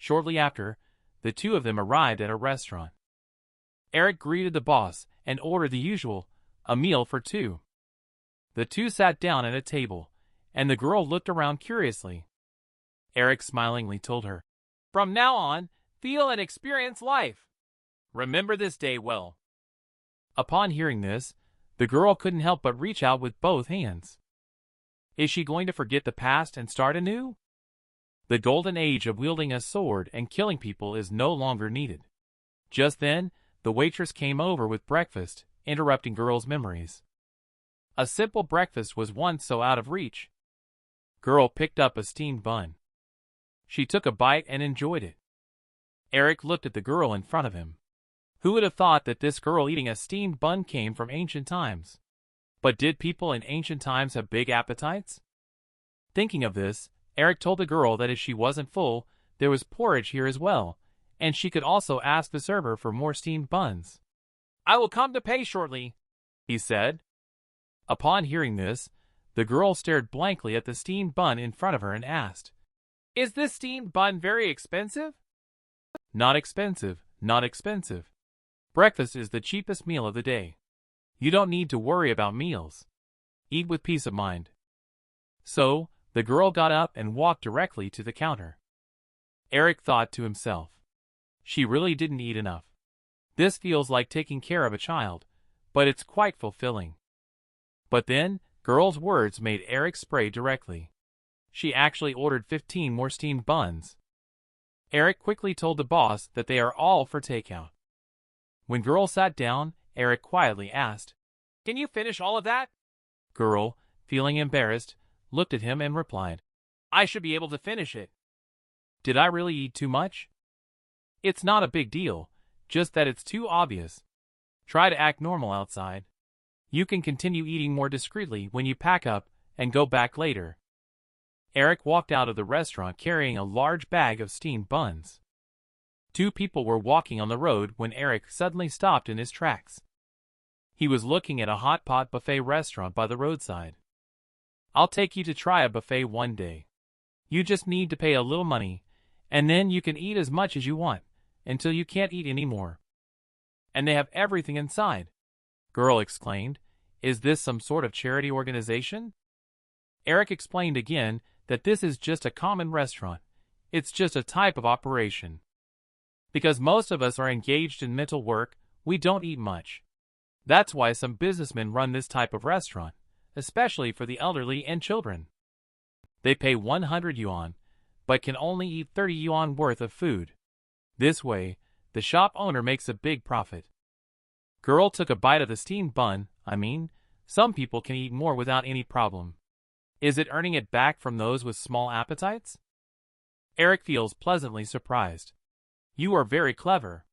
Shortly after, the two of them arrived at a restaurant. Eric greeted the boss and ordered the usual, a meal for two. The two sat down at a table, and the girl looked around curiously. Eric smilingly told her, "From now on, feel and experience life. Remember this day well." Upon hearing this, the girl couldn't help but reach out with both hands. Is she going to forget the past and start anew? The golden age of wielding a sword and killing people is no longer needed. Just then, the waitress came over with breakfast, interrupting girl's memories. A simple breakfast was once so out of reach. Girl picked up a steamed bun. She took a bite and enjoyed it. Eric looked at the girl in front of him. Who would have thought that this girl eating a steamed bun came from ancient times? But did people in ancient times have big appetites? Thinking of this, Eric told the girl that if she wasn't full, there was porridge here as well, and she could also ask the server for more steamed buns. "I will come to pay shortly," he said. Upon hearing this, the girl stared blankly at the steamed bun in front of her and asked, "Is this steamed bun very expensive?" "Not expensive, not expensive. Breakfast is the cheapest meal of the day. You don't need to worry about meals. Eat with peace of mind." So, the girl got up and walked directly to the counter. Eric thought to himself, she really didn't eat enough. This feels like taking care of a child, but it's quite fulfilling. But then, girl's words made Eric spray directly. She actually ordered 15 more steamed buns. Eric quickly told the boss that they are all for takeout. When girl sat down, Eric quietly asked, "Can you finish all of that?" Girl, feeling embarrassed, looked at him and replied, "I should be able to finish it." Did I really eat too much? It's not a big deal, just that it's too obvious. Try to act normal outside. You can continue eating more discreetly when you pack up and go back later. Eric walked out of the restaurant carrying a large bag of steamed buns. Two people were walking on the road when Eric suddenly stopped in his tracks. He was looking at a hot pot buffet restaurant by the roadside. "I'll take you to try a buffet one day. You just need to pay a little money, and then you can eat as much as you want, until you can't eat anymore. And they have everything inside." Girl exclaimed, "Is this some sort of charity organization?" Eric explained again that this is just a common restaurant. It's just a type of operation. Because most of us are engaged in mental work, we don't eat much. That's why some businessmen run this type of restaurant, especially for the elderly and children. They pay 100 yuan, but can only eat 30 yuan worth of food. This way, the shop owner makes a big profit. Girl took a bite of the steamed bun. Some people can eat more without any problem. Is it earning it back from those with small appetites? Eric feels pleasantly surprised. You are very clever.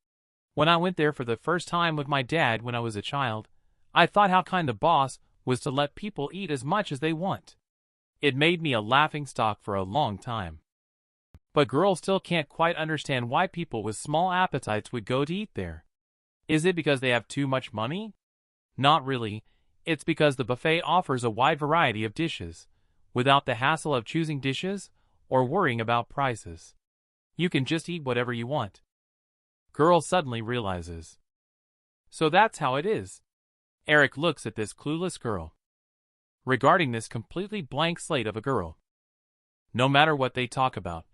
When I went there for the first time with my dad when I was a child, I thought how kind the boss was to let people eat as much as they want. It made me a laughingstock for a long time. But girl still can't quite understand why people with small appetites would go to eat there. Is it because they have too much money? Not really. It's because the buffet offers a wide variety of dishes, without the hassle of choosing dishes or worrying about prices. You can just eat whatever you want. Girl suddenly realizes. So that's how it is. Eric looks at this clueless girl. Regarding this completely blank slate of a girl. No matter what they talk about,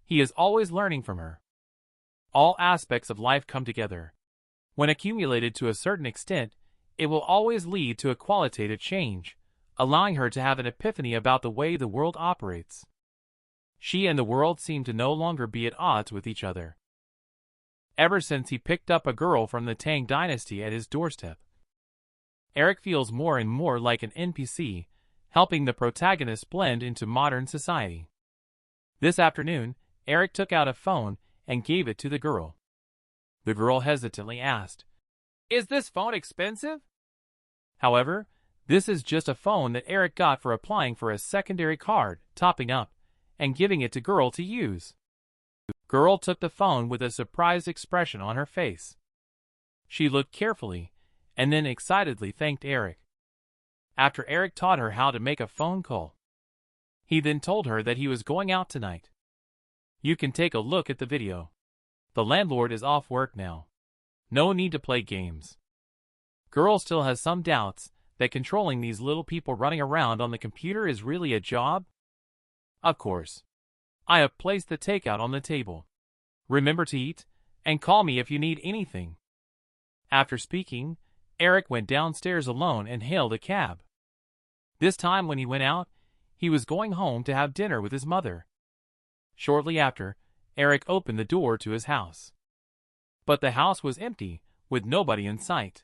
he is always learning from her. All aspects of life come together. When accumulated to a certain extent, it will always lead to a qualitative change, allowing her to have an epiphany about the way the world operates. She and the world seem to no longer be at odds with each other. Ever since he picked up a girl from the Tang Dynasty at his doorstep, Eric feels more and more like an NPC, helping the protagonist blend into modern society. This afternoon, Eric took out a phone and gave it to the girl. The girl hesitantly asked, "Is this phone expensive?" However, this is just a phone that Eric got for applying for a secondary card, topping up, and giving it to girl to use. Girl took the phone with a surprised expression on her face. She looked carefully, and then excitedly thanked Eric. After Eric taught her how to make a phone call, he then told her that he was going out tonight. You can take a look at the video. The landlord is off work now. No need to play games. Girl still has some doubts that controlling these little people running around on the computer is really a job. Of course. I have placed the takeout on the table. Remember to eat, and call me if you need anything. After speaking, Eric went downstairs alone and hailed a cab. This time when he went out, he was going home to have dinner with his mother. Shortly after, Eric opened the door to his house. But the house was empty, with nobody in sight.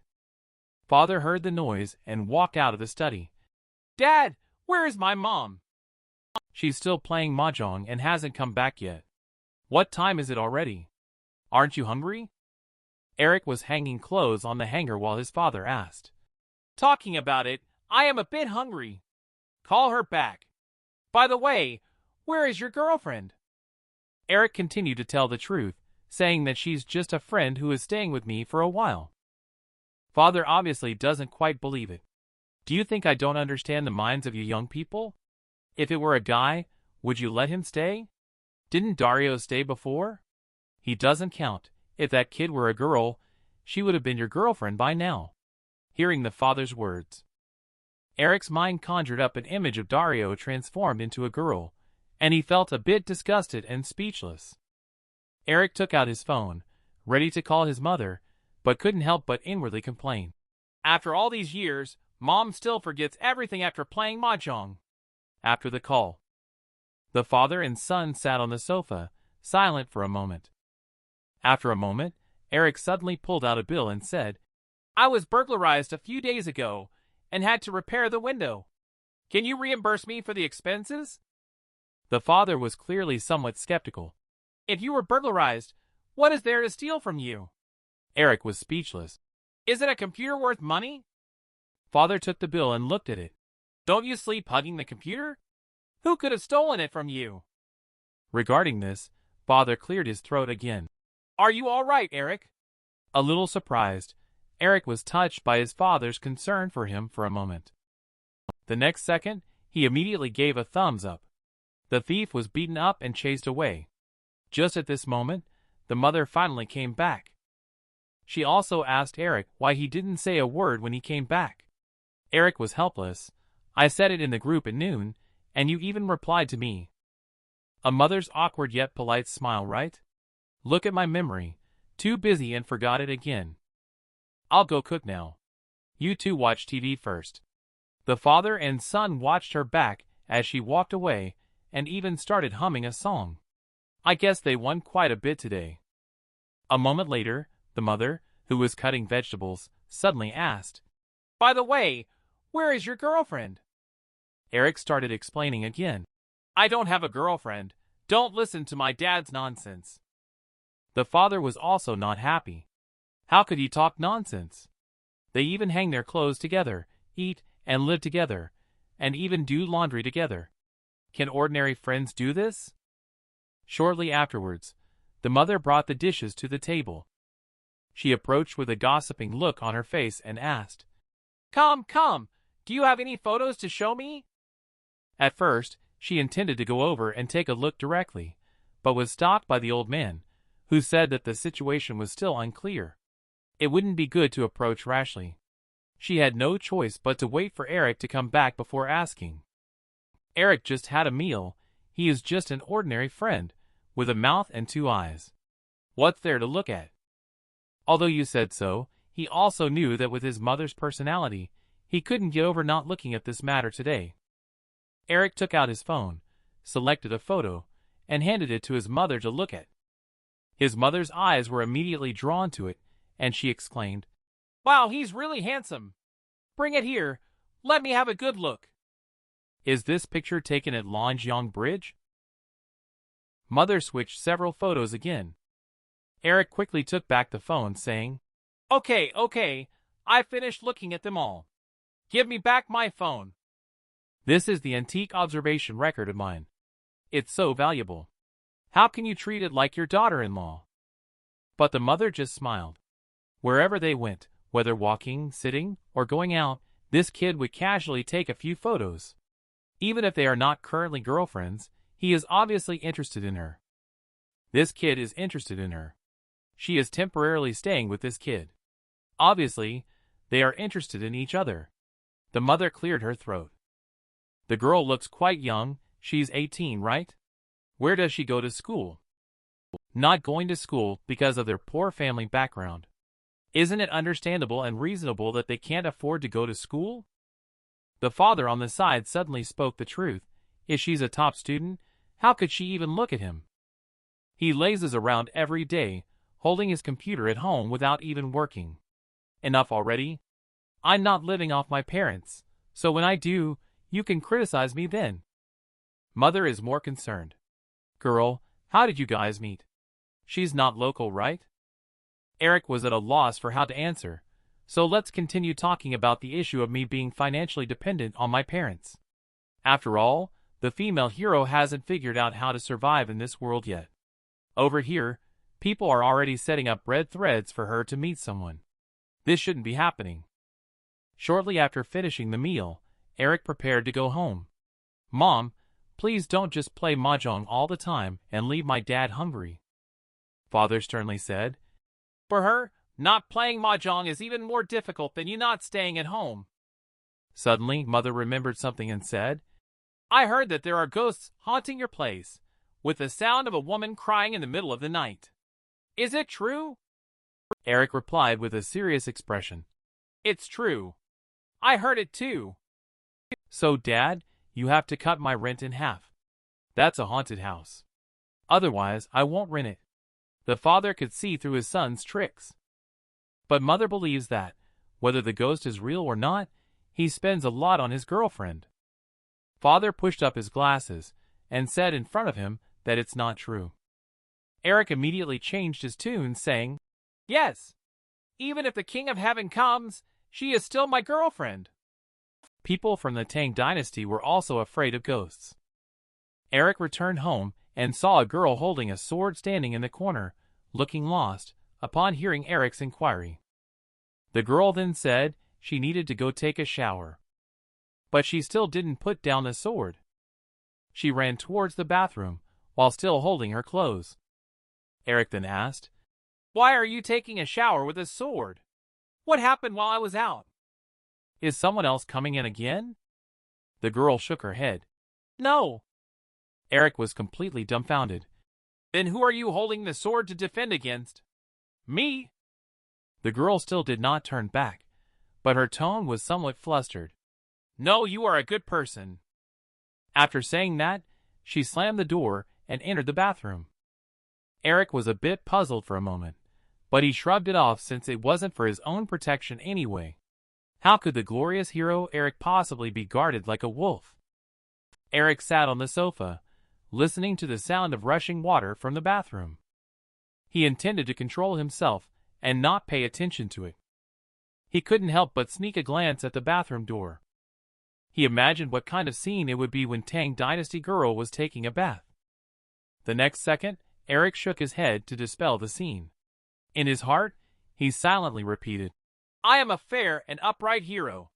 Father heard the noise and walked out of the study. "Dad, where is my mom?" "She's still playing mahjong and hasn't come back yet." "What time is it already? Aren't you hungry?" Eric was hanging clothes on the hanger while his father asked. "Talking about it, I am a bit hungry. Call her back. By the way, where is your girlfriend?" Eric continued to tell the truth, saying that she's just a friend who is staying with me for a while. Father obviously doesn't quite believe it. "Do you think I don't understand the minds of you young people? If it were a guy, would you let him stay? Didn't Dario stay before? He doesn't count. If that kid were a girl, she would have been your girlfriend by now." Hearing the father's words, Eric's mind conjured up an image of Dario transformed into a girl, and he felt a bit disgusted and speechless. Eric took out his phone, ready to call his mother, but couldn't help but inwardly complain. "After all these years, Mom still forgets everything after playing mahjong." After the call, the father and son sat on the sofa, silent for a moment. After a moment, Eric suddenly pulled out a bill and said, "I was burglarized a few days ago and had to repair the window. Can you reimburse me for the expenses?" The father was clearly somewhat skeptical. "If you were burglarized, what is there to steal from you?" Eric was speechless. "Is it a computer worth money?" Father took the bill and looked at it. "Don't you sleep hugging the computer? Who could have stolen it from you?" Regarding this, Father cleared his throat again. "Are you all right, Eric?" A little surprised, Eric was touched by his father's concern for him for a moment. The next second, he immediately gave a thumbs up. The thief was beaten up and chased away. Just at this moment, the mother finally came back. She also asked Eric why he didn't say a word when he came back. Eric was helpless. "I said it in the group at noon, and you even replied to me." A mother's awkward yet polite smile, right? Look at my memory. Too busy and forgot it again. I'll go cook now. You two watch TV first. The father and son watched her back as she walked away and even started humming a song. I guess they won quite a bit today. A moment later, the mother, who was cutting vegetables, suddenly asked, "By the way, where is your girlfriend?" Eric started explaining again. "I don't have a girlfriend. Don't listen to my dad's nonsense." The father was also not happy. How could he talk nonsense? They even hang their clothes together, eat and live together, and even do laundry together. Can ordinary friends do this? Shortly afterwards, the mother brought the dishes to the table. She approached with a gossiping look on her face and asked, Come, do you have any photos to show me?" At first, she intended to go over and take a look directly, but was stopped by the old man, who said that the situation was still unclear. It wouldn't be good to approach rashly. She had no choice but to wait for Eric to come back before asking. Eric just had a meal. He is just an ordinary friend, with a mouth and two eyes. What's there to look at? Although you said so, he also knew that with his mother's personality, he couldn't get over not looking at this matter today. Eric took out his phone, selected a photo, and handed it to his mother to look at. His mother's eyes were immediately drawn to it, and she exclaimed, "Wow, he's really handsome. Bring it here. Let me have a good look." Is this picture taken at Longyong Bridge? Mother switched several photos again. Eric quickly took back the phone, saying, Okay, I finished looking at them all. Give me back my phone. This is the antique observation record of mine. It's so valuable. How can you treat it like your daughter-in-law? But the mother just smiled. Wherever they went, whether walking, sitting, or going out, this kid would casually take a few photos. Even if they are not currently girlfriends, he is obviously interested in her. This kid is interested in her. She is temporarily staying with this kid. Obviously, they are interested in each other. The mother cleared her throat. The girl looks quite young, she's 18, right? Where does she go to school? Not going to school because of their poor family background. Isn't it understandable and reasonable that they can't afford to go to school? The father on the side suddenly spoke the truth. If she's a top student, how could she even look at him? He lazes around every day, holding his computer at home without even working. Enough already? I'm not living off my parents, so when I do, you can criticize me then. Mother is more concerned. Girl, how did you guys meet? She's not local, right? Eric was at a loss for how to answer, so let's continue talking about the issue of me being financially dependent on my parents. After all, the female hero hasn't figured out how to survive in this world yet. Over here, people are already setting up red threads for her to meet someone. This shouldn't be happening. Shortly after finishing the meal, Eric prepared to go home. Mom, please don't just play mahjong all the time and leave my dad hungry. Father sternly said. For her, not playing mahjong is even more difficult than you not staying at home. Suddenly, Mother remembered something and said, I heard that there are ghosts haunting your place, with the sound of a woman crying in the middle of the night. Is it true? Eric replied with a serious expression. It's true. I heard it too. So, Dad, you have to cut my rent in half. That's a haunted house. Otherwise, I won't rent it. The father could see through his son's tricks. But Mother believes that, whether the ghost is real or not, he spends a lot on his girlfriend. Father pushed up his glasses and said in front of him that it's not true. Eric immediately changed his tune, saying, Yes, even if the King of Heaven comes, she is still my girlfriend. People from the Tang Dynasty were also afraid of ghosts. Eric returned home and saw a girl holding a sword standing in the corner, looking lost, upon hearing Eric's inquiry. The girl then said she needed to go take a shower. But she still didn't put down the sword. She ran towards the bathroom, while still holding her clothes. Eric then asked, Why are you taking a shower with a sword? What happened while I was out? Is someone else coming in again? The girl shook her head. No. Eric was completely dumbfounded. Then who are you holding the sword to defend against? Me. The girl still did not turn back, but her tone was somewhat flustered. No, you are a good person. After saying that, she slammed the door and entered the bathroom. Eric was a bit puzzled for a moment, but he shrugged it off since it wasn't for his own protection anyway. How could the glorious hero Eric possibly be guarded like a wolf? Eric sat on the sofa, listening to the sound of rushing water from the bathroom. He intended to control himself and not pay attention to it. He couldn't help but sneak a glance at the bathroom door. He imagined what kind of scene it would be when Tang Dynasty girl was taking a bath. The next second, Eric shook his head to dispel the scene. In his heart, he silently repeated, I am a fair and upright hero.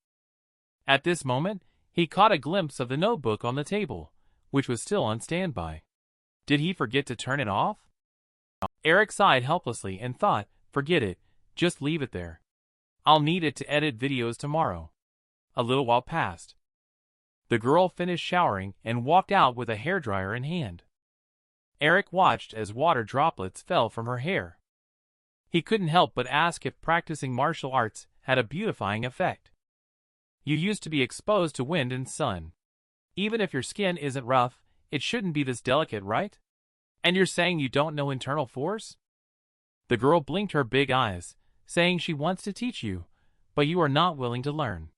At this moment, he caught a glimpse of the notebook on the table, which was still on standby. Did he forget to turn it off? Eric sighed helplessly and thought, forget it, just leave it there. I'll need it to edit videos tomorrow. A little while passed. The girl finished showering and walked out with a hairdryer in hand. Eric watched as water droplets fell from her hair. He couldn't help but ask if practicing martial arts had a beautifying effect. You used to be exposed to wind and sun. Even if your skin isn't rough, it shouldn't be this delicate, right? And you're saying you don't know internal force? The girl blinked her big eyes, saying she wants to teach you, but you are not willing to learn.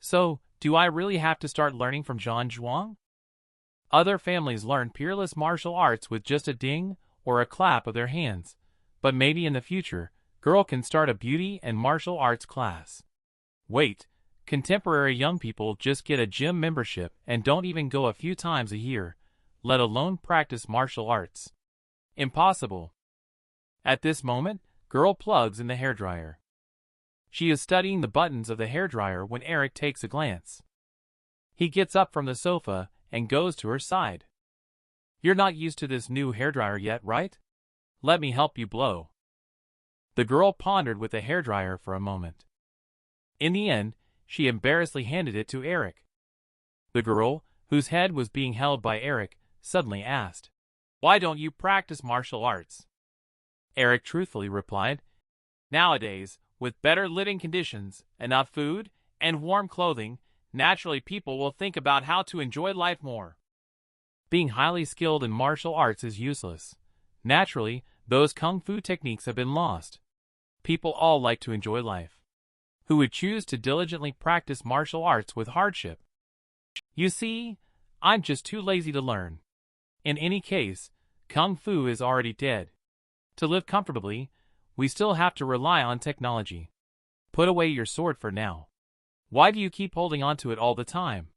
So, do I really have to start learning from John Zhuang? Other families learn peerless martial arts with just a ding or a clap of their hands, but maybe in the future, girl can start a beauty and martial arts class. Wait, contemporary young people just get a gym membership and don't even go a few times a year, let alone practice martial arts. Impossible. At this moment, girl plugs in the hairdryer. She is studying the buttons of the hairdryer when Eric takes a glance. He gets up from the sofa and goes to her side. You're not used to this new hairdryer yet, right? Let me help you blow. The girl pondered with the hairdryer for a moment. In the end, she embarrassedly handed it to Eric. The girl, whose head was being held by Eric, suddenly asked, "Why don't you practice martial arts?" Eric truthfully replied, "Nowadays, with better living conditions, enough food, and warm clothing, naturally people will think about how to enjoy life more. Being highly skilled in martial arts is useless. Naturally, those kung fu techniques have been lost. People all like to enjoy life. Who would choose to diligently practice martial arts with hardship? You see, I'm just too lazy to learn. In any case, kung fu is already dead. To live comfortably, we still have to rely on technology. Put away your sword for now. Why do you keep holding onto it all the time?"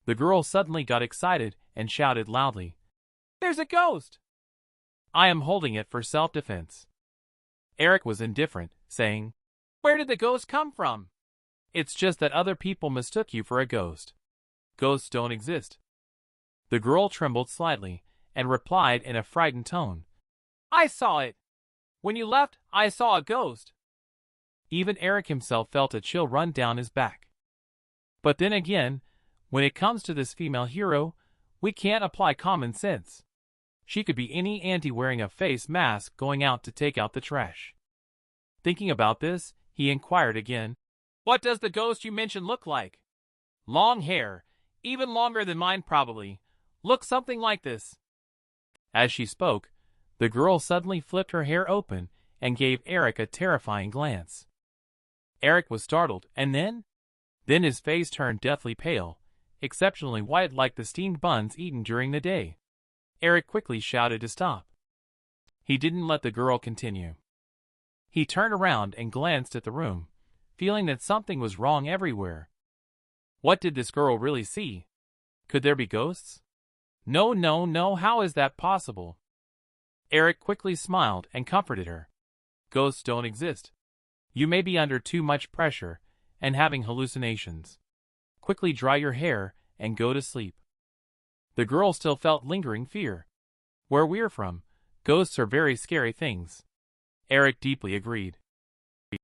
The girl suddenly got excited and shouted loudly, "There's a ghost! I am holding it for self-defense." Eric was indifferent, saying, "Where did the ghost come from? It's just that other people mistook you for a ghost. Ghosts don't exist." The girl trembled slightly and replied in a frightened tone, "I saw it. When you left, I saw a ghost." Even Eric himself felt a chill run down his back. But then again, when it comes to this female hero, we can't apply common sense. She could be any auntie wearing a face mask going out to take out the trash. Thinking about this, he inquired again, "What does the ghost you mentioned look like?" "Long hair, even longer than mine probably. Looks something like this." As she spoke, the girl suddenly flipped her hair open and gave Eric a terrifying glance. Eric was startled, and then his face turned deathly pale, exceptionally white like the steamed buns eaten during the day. Eric quickly shouted to stop. He didn't let the girl continue. He turned around and glanced at the room, feeling that something was wrong everywhere. What did this girl really see? Could there be ghosts? No, no, no, how is that possible? Eric quickly smiled and comforted her. Ghosts don't exist. You may be under too much pressure and having hallucinations. Quickly dry your hair and go to sleep. The girl still felt lingering fear. Where we're from, ghosts are very scary things. Eric deeply agreed.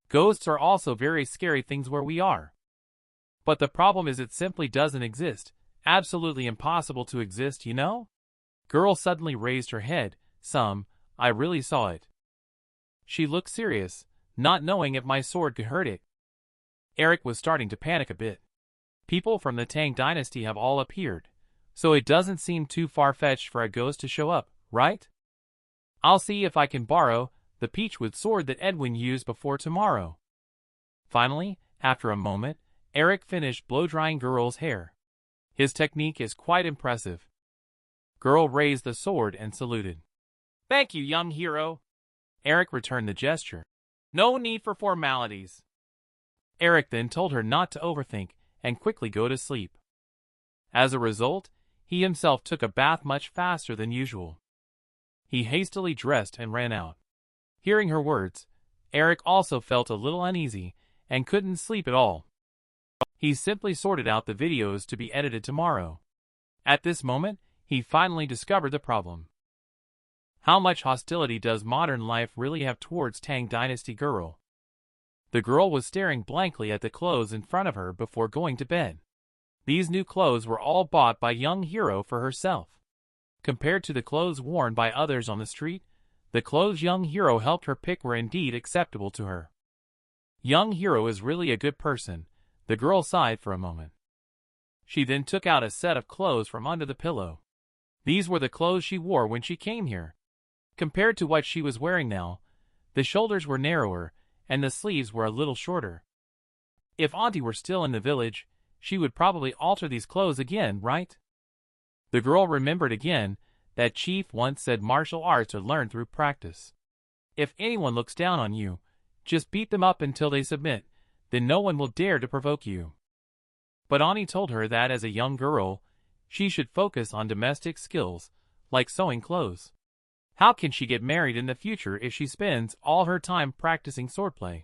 Ghosts are also very scary things where we are. But the problem is it simply doesn't exist. Absolutely impossible to exist, you know? Girl suddenly raised her head. I really saw it. She looked serious, not knowing if my sword could hurt it. Eric was starting to panic a bit. People from the Tang Dynasty have all appeared, so it doesn't seem too far-fetched for a ghost to show up, right? I'll see if I can borrow the peachwood sword that Edwin used before tomorrow. Finally, after a moment, Eric finished blow-drying Girl's hair. His technique is quite impressive. Girl raised the sword and saluted. "Thank you, young hero." Eric returned the gesture. "No need for formalities." Eric then told her not to overthink and quickly go to sleep. As a result, he himself took a bath much faster than usual. He hastily dressed and ran out. Hearing her words, Eric also felt a little uneasy and couldn't sleep at all. He simply sorted out the videos to be edited tomorrow. At this moment, he finally discovered the problem. How much hostility does modern life really have towards Tang Dynasty girl? The girl was staring blankly at the clothes in front of her before going to bed. These new clothes were all bought by young hero for herself. Compared to the clothes worn by others on the street, the clothes young hero helped her pick were indeed acceptable to her. Young hero is really a good person. The girl sighed for a moment. She then took out a set of clothes from under the pillow. These were the clothes she wore when she came here. Compared to what she was wearing now, the shoulders were narrower and the sleeves were a little shorter. If Auntie were still in the village, she would probably alter these clothes again, right? The girl remembered again that Chief once said martial arts are learned through practice. If anyone looks down on you, just beat them up until they submit, then no one will dare to provoke you. But Auntie told her that as a young girl, she should focus on domestic skills, like sewing clothes. How can she get married in the future if she spends all her time practicing swordplay?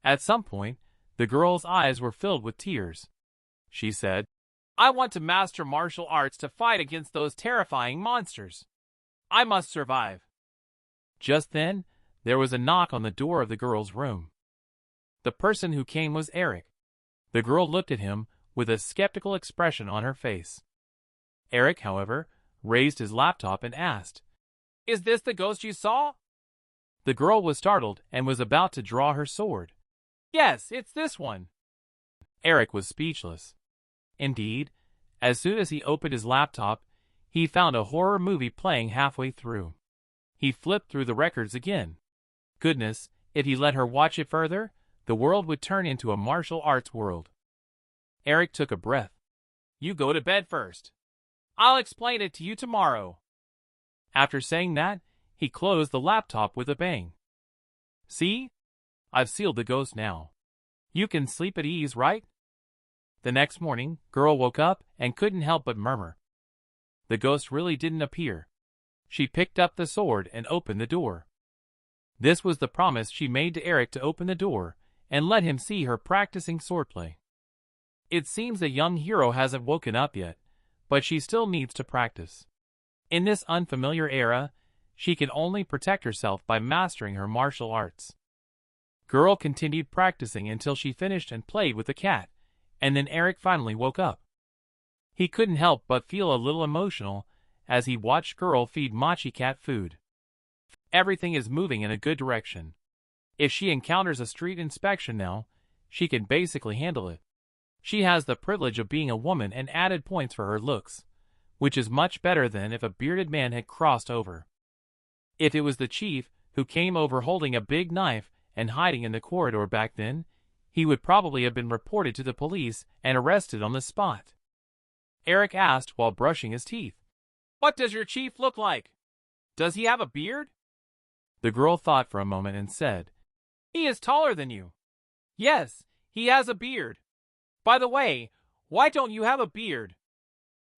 At some point, the girl's eyes were filled with tears. She said, I want to master martial arts to fight against those terrifying monsters. I must survive. Just then, there was a knock on the door of the girl's room. The person who came was Eric. The girl looked at him with a skeptical expression on her face. Eric, however, raised his laptop and asked, "Is this the ghost you saw?" The girl was startled and was about to draw her sword. "Yes, it's this one." Eric was speechless. Indeed, as soon as he opened his laptop, he found a horror movie playing halfway through. He flipped through the records again. Goodness, if he let her watch it further, the world would turn into a martial arts world. Eric took a breath. "You go to bed first. I'll explain it to you tomorrow." After saying that, he closed the laptop with a bang. "See? I've sealed the ghost now. You can sleep at ease, right?" The next morning, girl woke up and couldn't help but murmur. The ghost really didn't appear. She picked up the sword and opened the door. This was the promise she made to Eric to open the door and let him see her practicing swordplay. It seems the young hero hasn't woken up yet, but she still needs to practice. In this unfamiliar era, she can only protect herself by mastering her martial arts. Girl continued practicing until she finished and played with the cat, and then Eric finally woke up. He couldn't help but feel a little emotional as he watched Girl feed Machi cat food. Everything is moving in a good direction. If she encounters a street inspection now, she can basically handle it. She has the privilege of being a woman and added points for her looks, which is much better than if a bearded man had crossed over. If it was the chief who came over holding a big knife and hiding in the corridor back then, he would probably have been reported to the police and arrested on the spot. Eric asked while brushing his teeth, "What does your chief look like? Does he have a beard?" The girl thought for a moment and said, "He is taller than you." "Yes, he has a beard. By the way, why don't you have a beard?"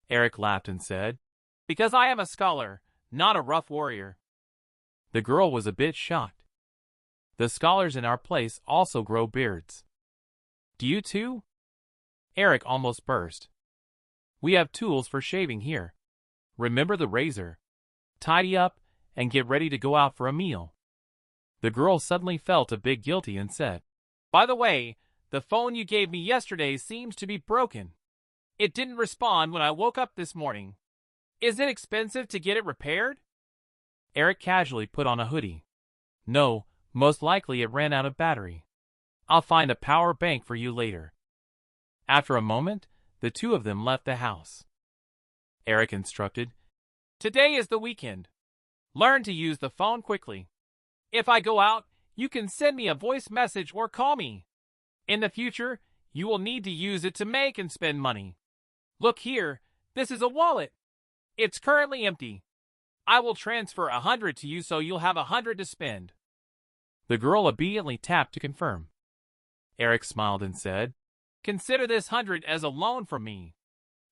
Eric laughed and said, "Because I am a scholar, not a rough warrior." The girl was a bit shocked. "The scholars in our place also grow beards." "Do you too?" Eric almost burst. "We have tools for shaving here. Remember the razor. Tidy up and get ready to go out for a meal." The girl suddenly felt a bit guilty and said, "By the way, the phone you gave me yesterday seems to be broken. It didn't respond when I woke up this morning. Is it expensive to get it repaired?" Eric casually put on a hoodie. "No, most likely it ran out of battery. I'll find a power bank for you later." After a moment, the two of them left the house. Eric instructed, "Today is the weekend. Learn to use the phone quickly. If I go out, you can send me a voice message or call me. In the future, you will need to use it to make and spend money. Look here, this is a wallet. It's currently empty. I will transfer 100 to you so you'll have 100 to spend." The girl obediently tapped to confirm. Eric smiled and said, "Consider this 100 as a loan from me.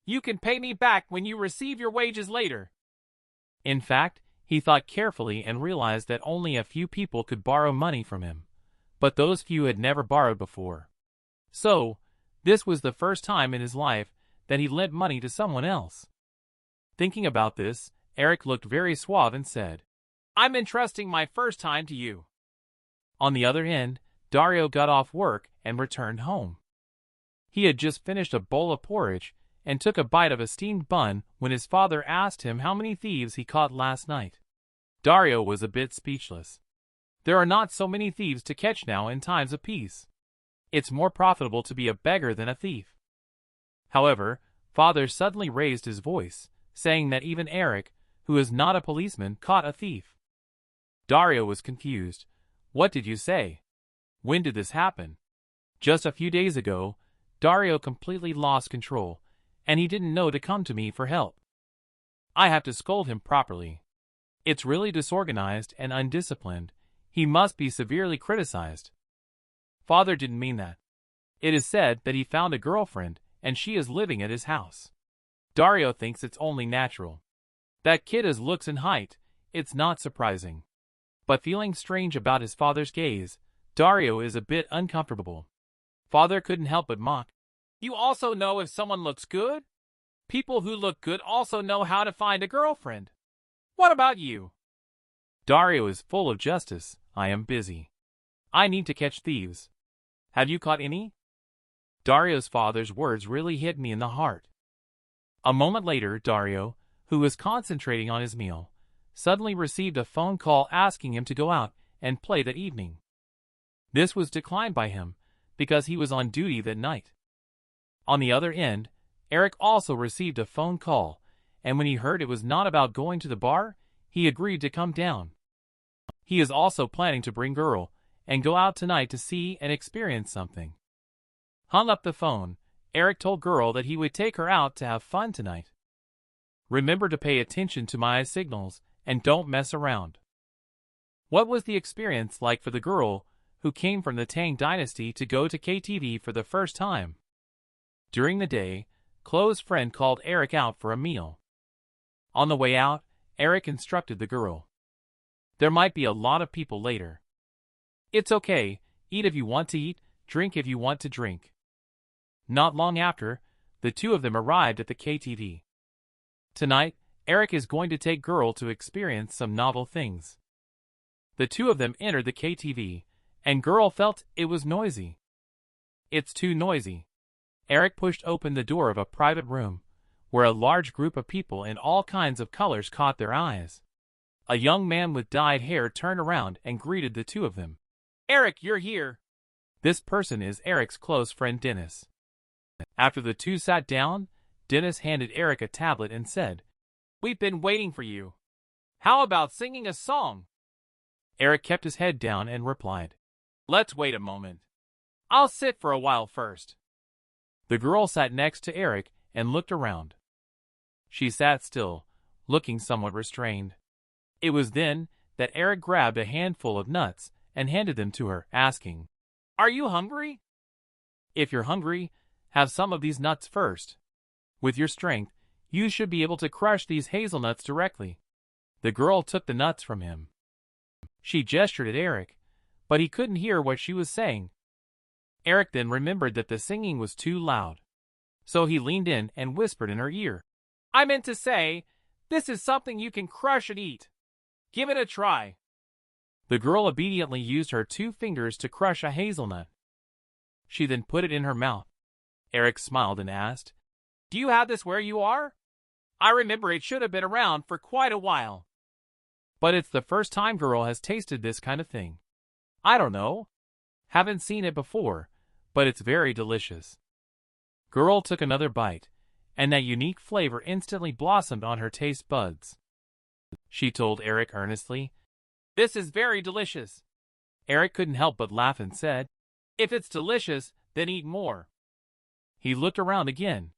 You can pay me back when you receive your wages later." In fact, he thought carefully and realized that only a few people could borrow money from him, but those few had never borrowed before. So, this was the first time in his life that he lent money to someone else. Thinking about this, Eric looked very suave and said, "I'm entrusting my first time to you." On the other end, Dario got off work and returned home. He had just finished a bowl of porridge and took a bite of a steamed bun when his father asked him how many thieves he caught last night. Dario was a bit speechless. There are not so many thieves to catch now in times of peace. It's more profitable to be a beggar than a thief. However, father suddenly raised his voice, saying that even Eric, who is not a policeman, caught a thief. Dario was confused. "What did you say? When did this happen?" "Just a few days ago." Dario completely lost control, and he didn't know to come to me for help. I have to scold him properly. It's really disorganized and undisciplined. He must be severely criticized. Father didn't mean that. It is said that he found a girlfriend, and she is living at his house. Dario thinks it's only natural. That kid has looks and height, it's not surprising. But feeling strange about his father's gaze, Dario is a bit uncomfortable. Father couldn't help but mock. "You also know if someone looks good?" People who look good also know how to find a girlfriend. What about you? Dario is full of justice. I am busy. I need to catch thieves. Have you caught any? Dario's father's words really hit me in the heart. A moment later, Dario, who was concentrating on his meal, suddenly received a phone call asking him to go out and play that evening. This was declined by him because he was on duty that night. On the other end, Eric also received a phone call, and when he heard it was not about going to the bar, he agreed to come down. He is also planning to bring girl and go out tonight to see and experience something. Hung up the phone, Eric told girl that he would take her out to have fun tonight. Remember to pay attention to my signals and don't mess around. What was the experience like for the girl who came from the Tang Dynasty to go to KTV for the first time? During the day, Chloe's friend called Eric out for a meal. On the way out, Eric instructed the girl. There might be a lot of people later. It's okay, eat if you want to eat, drink if you want to drink. Not long after, the two of them arrived at the KTV. Tonight, Eric is going to take girl to experience some novel things. The two of them entered the KTV, and girl felt it was noisy. It's too noisy. Eric pushed open the door of a private room, where a large group of people in all kinds of colors caught their eyes. A young man with dyed hair turned around and greeted the two of them. Eric, you're here. This person is Eric's close friend Dennis. After the two sat down, Dennis handed Eric a tablet and said, We've been waiting for you. How about singing a song? Eric kept his head down and replied, Let's wait a moment. I'll sit for a while first. The girl sat next to Eric and looked around. She sat still, looking somewhat restrained. It was then that Eric grabbed a handful of nuts and handed them to her, asking, Are you hungry? If you're hungry, have some of these nuts first. With your strength, you should be able to crush these hazelnuts directly. The girl took the nuts from him. She gestured at Eric, but he couldn't hear what she was saying. Eric then remembered that the singing was too loud. So he leaned in and whispered in her ear, I meant to say, this is something you can crush and eat. Give it a try. The girl obediently used her 2 fingers to crush a hazelnut. She then put it in her mouth. Eric smiled and asked, Do you have this where you are? I remember it should have been around for quite a while. But it's the first time girl has tasted this kind of thing. I don't know. Haven't seen it before, but it's very delicious. Girl took another bite, and that unique flavor instantly blossomed on her taste buds. She told Eric earnestly, This is very delicious. Eric couldn't help but laugh and said, If it's delicious, then eat more. He looked around again.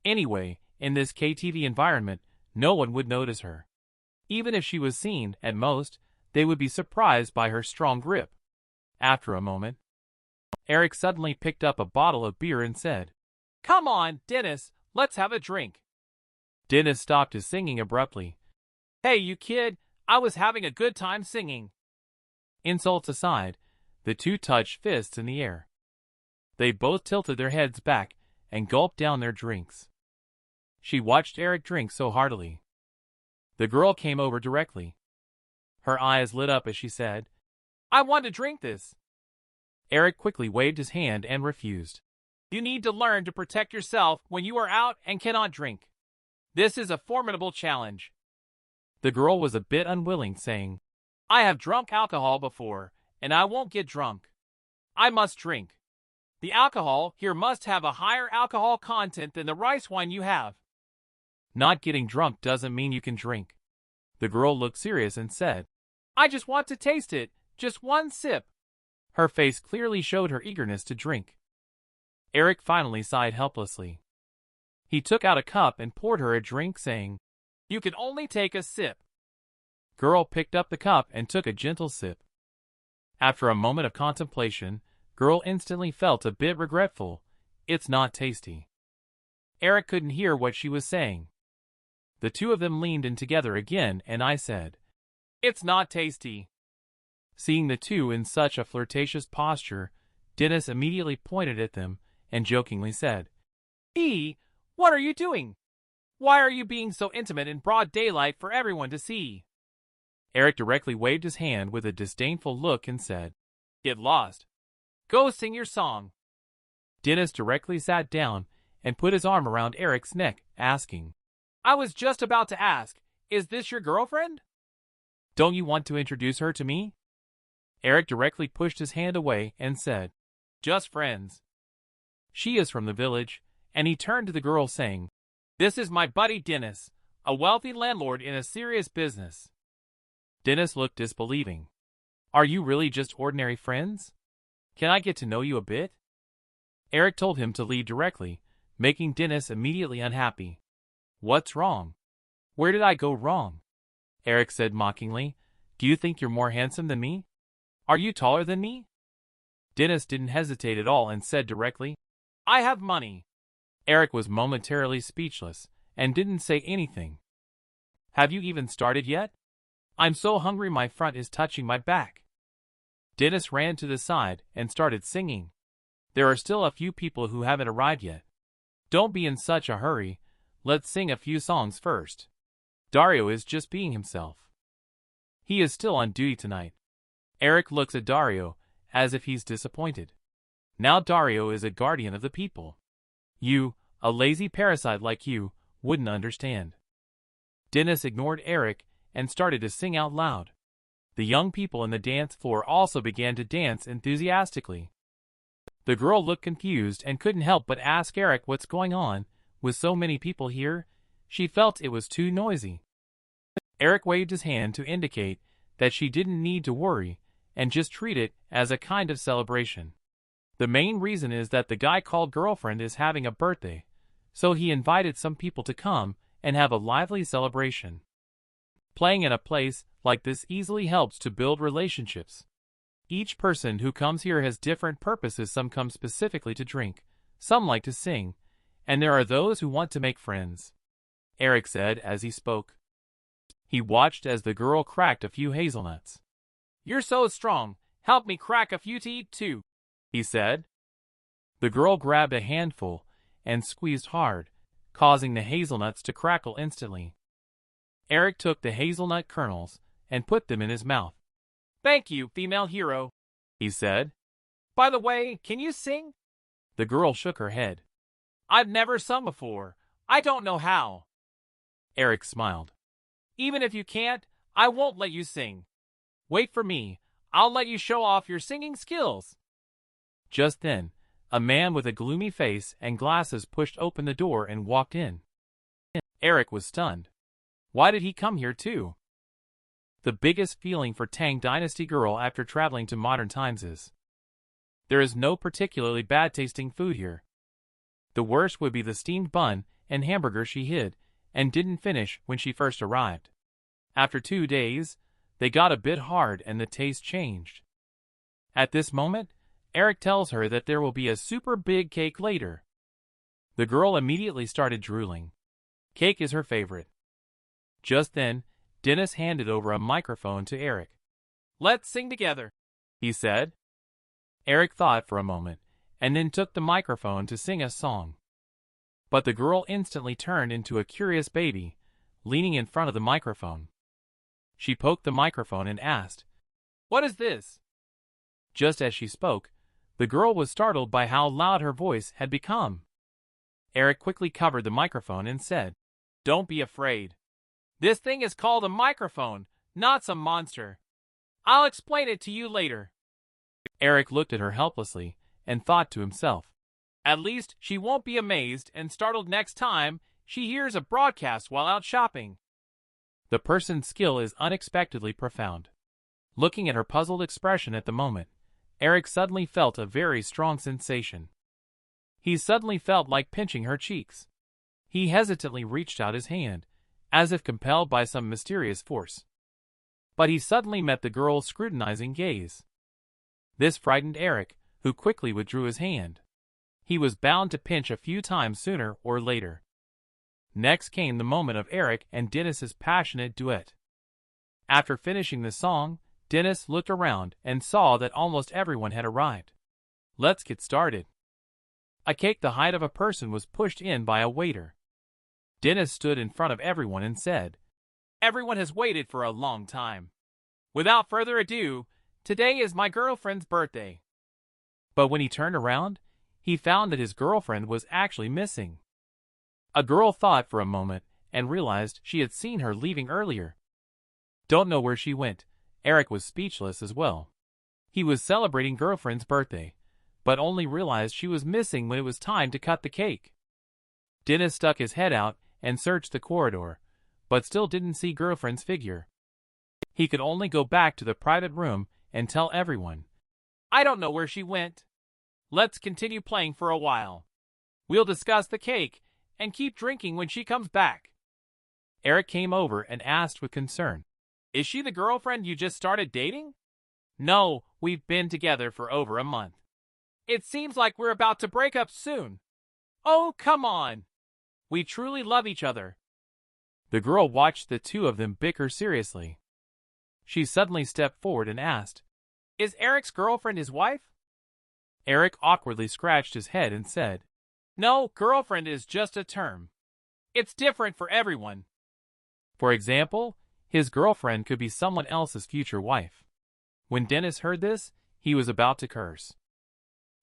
Anyway, in this KTV environment, no one would notice her. Even if she was seen, at most, they would be surprised by her strong grip. After a moment, Eric suddenly picked up a bottle of beer and said, Come on, Dennis, let's have a drink. Dennis stopped his singing abruptly. Hey, you kid, I was having a good time singing. Insults aside, the two touched fists in the air. They both tilted their heads back and gulped down their drinks. She watched Eric drink so heartily. The girl came over directly. Her eyes lit up as she said, I want to drink this. Eric quickly waved his hand and refused. You need to learn to protect yourself when you are out and cannot drink. This is a formidable challenge. The girl was a bit unwilling, saying, I have drunk alcohol before, and I won't get drunk. I must drink. The alcohol here must have a higher alcohol content than the rice wine you have. Not getting drunk doesn't mean you can drink. The girl looked serious and said, I just want to taste it, just one sip. Her face clearly showed her eagerness to drink. Eric finally sighed helplessly. He took out a cup and poured her a drink, saying, You can only take a sip. Girl picked up the cup and took a gentle sip. After a moment of contemplation, girl instantly felt a bit regretful. It's not tasty. Eric couldn't hear what she was saying. The two of them leaned in together again, and I said, It's not tasty. Seeing the two in such a flirtatious posture, Dennis immediately pointed at them and jokingly said, What are you doing? Why are you being so intimate in broad daylight for everyone to see? Eric directly waved his hand with a disdainful look and said, Get lost. Go sing your song. Dennis directly sat down and put his arm around Eric's neck, asking, I was just about to ask, is this your girlfriend? Don't you want to introduce her to me? Eric directly pushed his hand away and said, Just friends. She is from the village, and he turned to the girl saying, This is my buddy Dennis, a wealthy landlord in a serious business. Dennis looked disbelieving. Are you really just ordinary friends? Can I get to know you a bit? Eric told him to leave directly, making Dennis immediately unhappy. What's wrong? Where did I go wrong? Eric said mockingly. Do you think you're more handsome than me? Are you taller than me? Dennis didn't hesitate at all and said directly, I have money. Eric was momentarily speechless and didn't say anything. Have you even started yet? I'm so hungry my front is touching my back. Dennis ran to the side and started singing. There are still a few people who haven't arrived yet. Don't be in such a hurry. Let's sing a few songs first. Dario is just being himself. He is still on duty tonight. Eric looks at Dario as if he's disappointed. Now Dario is a guardian of the people. You, a lazy parasite like you, wouldn't understand. Dennis ignored Eric and started to sing out loud. The young people on the dance floor also began to dance enthusiastically. The girl looked confused and couldn't help but ask Eric what's going on. With so many people here, she felt it was too noisy. Eric waved his hand to indicate that she didn't need to worry and just treat it as a kind of celebration. The main reason is that the guy called girlfriend is having a birthday, so he invited some people to come and have a lively celebration. Playing in a place like this easily helps to build relationships. Each person who comes here has different purposes. Some come specifically to drink, some like to sing, and there are those who want to make friends. Eric said as he spoke. He watched as the girl cracked a few hazelnuts. You're so strong, help me crack a few to eat too, he said. The girl grabbed a handful and squeezed hard, causing the hazelnuts to crackle instantly. Eric took the hazelnut kernels and put them in his mouth. Thank you, female hero, he said. By the way, can you sing? The girl shook her head. I've never sung before. I don't know how. Eric smiled. Even if you can't, I won't let you sing. Wait for me. I'll let you show off your singing skills. Just then, a man with a gloomy face and glasses pushed open the door and walked in. Eric was stunned. Why did he come here too? The biggest feeling for Tang Dynasty girl after traveling to modern times is, there is no particularly bad-tasting food here. The worst would be the steamed bun and hamburger she hid and didn't finish when she first arrived. After 2 days, they got a bit hard and the taste changed. At this moment, Eric tells her that there will be a super big cake later. The girl immediately started drooling. Cake is her favorite. Just then, Dennis handed over a microphone to Eric. Let's sing together, he said. Eric thought for a moment, and then took the microphone to sing a song. But the girl instantly turned into a curious baby, leaning in front of the microphone. She poked the microphone and asked, What is this? Just as she spoke, the girl was startled by how loud her voice had become. Eric quickly covered the microphone and said, Don't be afraid. This thing is called a microphone, not some monster. I'll explain it to you later. Eric looked at her helplessly and thought to himself, At least she won't be amazed and startled next time she hears a broadcast while out shopping. The person's skill is unexpectedly profound. Looking at her puzzled expression at the moment, Eric suddenly felt a very strong sensation. He suddenly felt like pinching her cheeks. He hesitantly reached out his hand, as if compelled by some mysterious force. But he suddenly met the girl's scrutinizing gaze. This frightened Eric, who quickly withdrew his hand. He was bound to pinch a few times sooner or later. Next came the moment of Eric and Dennis's passionate duet. After finishing the song, Dennis looked around and saw that almost everyone had arrived. Let's get started. A cake the height of a person was pushed in by a waiter. Dennis stood in front of everyone and said, "Everyone has waited for a long time. Without further ado, today is my girlfriend's birthday." But when he turned around, he found that his girlfriend was actually missing. A girl thought for a moment and realized she had seen her leaving earlier. Don't know where she went. Eric was speechless as well. He was celebrating girlfriend's birthday, but only realized she was missing when it was time to cut the cake. Dennis stuck his head out and searched the corridor, but still didn't see girlfriend's figure. He could only go back to the private room and tell everyone, "I don't know where she went. Let's continue playing for a while. We'll discuss the cake and keep drinking when she comes back." Eric came over and asked with concern, "Is she the girlfriend you just started dating?" "No, we've been together for over a month. It seems like we're about to break up soon." "Oh, come on. We truly love each other." The girl watched the two of them bicker seriously. She suddenly stepped forward and asked, "Is Eric's girlfriend his wife?" Eric awkwardly scratched his head and said, "No, girlfriend is just a term. It's different for everyone." For example, his girlfriend could be someone else's future wife. When Dennis heard this, he was about to curse.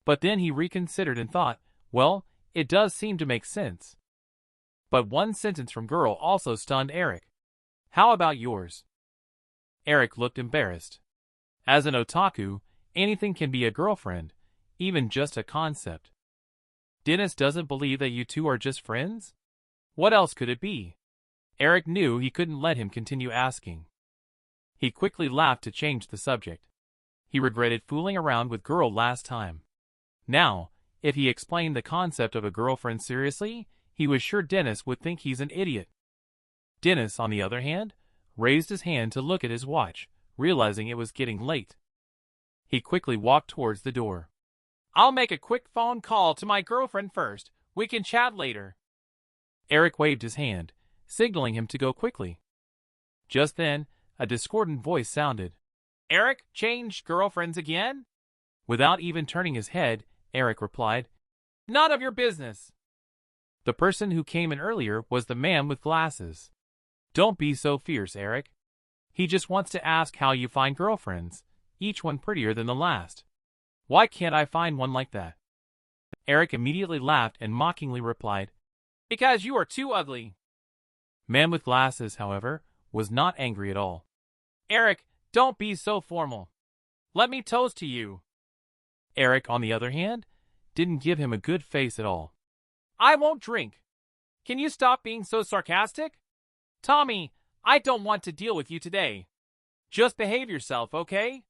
But then he reconsidered and thought, well, it does seem to make sense. But one sentence from girl also stunned Eric. "How about yours?" Eric looked embarrassed. As an otaku, anything can be a girlfriend, even just a concept. Dennis doesn't believe that you two are just friends? What else could it be? Eric knew he couldn't let him continue asking. He quickly laughed to change the subject. He regretted fooling around with girl last time. Now, if he explained the concept of a girlfriend seriously, he was sure Dennis would think he's an idiot. Dennis, on the other hand, raised his hand to look at his watch, realizing it was getting late. He quickly walked towards the door. "I'll make a quick phone call to my girlfriend first. We can chat later." Eric waved his hand, signaling him to go quickly. Just then, a discordant voice sounded. "Eric, changed girlfriends again?" Without even turning his head, Eric replied, "None of your business." The person who came in earlier was the man with glasses. "Don't be so fierce, Eric. He just wants to ask how you find girlfriends, each one prettier than the last. Why can't I find one like that?" Eric immediately laughed and mockingly replied, "Because you are too ugly." Man with glasses, however, was not angry at all. "Eric, don't be so formal. Let me toast to you." Eric, on the other hand, didn't give him a good face at all. "I won't drink. Can you stop being so sarcastic? Tommy, I don't want to deal with you today. Just behave yourself, okay?"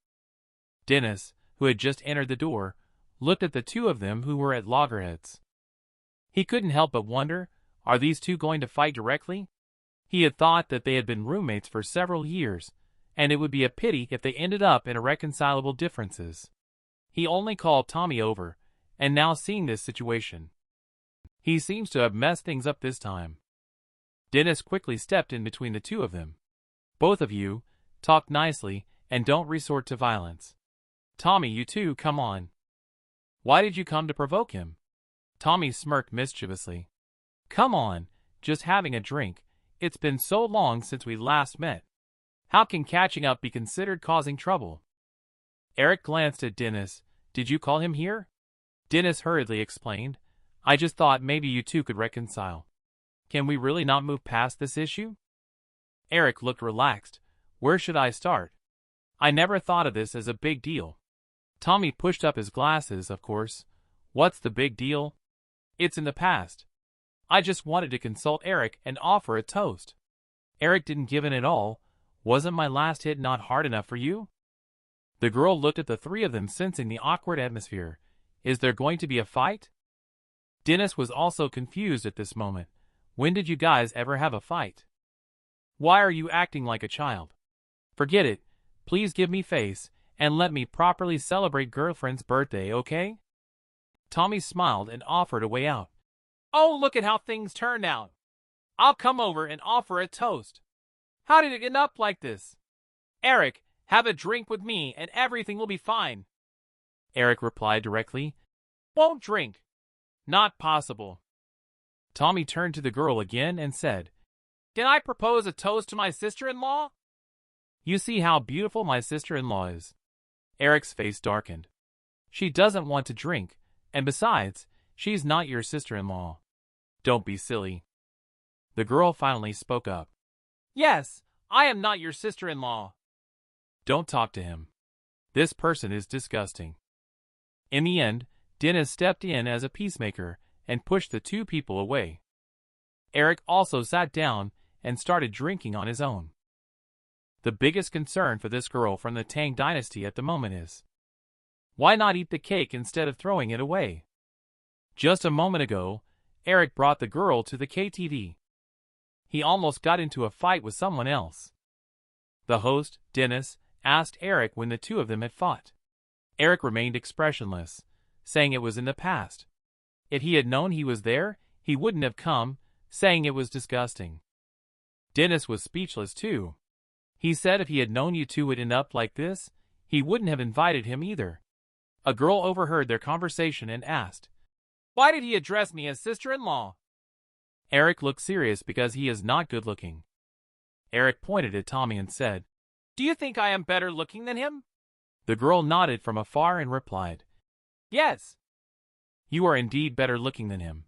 Dennis, who had just entered the door, looked at the two of them who were at loggerheads. He couldn't help but wonder, are these two going to fight directly? He had thought that they had been roommates for several years, and it would be a pity if they ended up in irreconcilable differences. He only called Tommy over, and now seeing this situation, he seems to have messed things up this time. Dennis quickly stepped in between the two of them. "Both of you, talk nicely and don't resort to violence. Tommy, you two, come on." "Why did you come to provoke him?" Tommy smirked mischievously. "Come on, just having a drink. It's been so long since we last met. How can catching up be considered causing trouble?" Eric glanced at Dennis. "Did you call him here?" Dennis hurriedly explained, "I just thought maybe you two could reconcile. Can we really not move past this issue?" Eric looked relaxed. "Where should I start? I never thought of this as a big deal." Tommy pushed up his glasses, of course. "What's the big deal? It's in the past. I just wanted to consult Eric and offer a toast." Eric didn't give in at all. "Wasn't my last hit not hard enough for you?" The girl looked at the three of them, sensing the awkward atmosphere. Is there going to be a fight? Dennis was also confused at this moment. When did you guys ever have a fight? Why are you acting like a child? Forget it. Please give me face, and let me properly celebrate girlfriend's birthday, okay? Tommy smiled and offered a way out. "Oh, look at how things turned out. I'll come over and offer a toast. How did it end up like this? Eric, have a drink with me and everything will be fine." Eric replied directly, "Won't drink. Not possible." Tommy turned to the girl again and said, "Can I propose a toast to my sister-in-law? You see how beautiful my sister-in-law is." Eric's face darkened. "She doesn't want to drink, and besides, she's not your sister-in-law." "Don't be silly." The girl finally spoke up. "Yes, I am not your sister-in-law." "Don't talk to him. This person is disgusting." In the end, Dennis stepped in as a peacemaker and pushed the two people away. Eric also sat down and started drinking on his own. The biggest concern for this girl from the Tang Dynasty at the moment is, why not eat the cake instead of throwing it away? Just a moment ago, Eric brought the girl to the KTV. He almost got into a fight with someone else. The host, Dennis, asked Eric when the two of them had fought. Eric remained expressionless, saying it was in the past. If he had known he was there, he wouldn't have come, saying it was disgusting. Dennis was speechless too. He said if he had known you two would end up like this, he wouldn't have invited him either. A girl overheard their conversation and asked, "Why did he address me as sister-in-law?" Eric looked serious because he is not good looking. Eric pointed at Tommy and said, "Do you think I am better looking than him?" The girl nodded from afar and replied, "Yes. You are indeed better looking than him."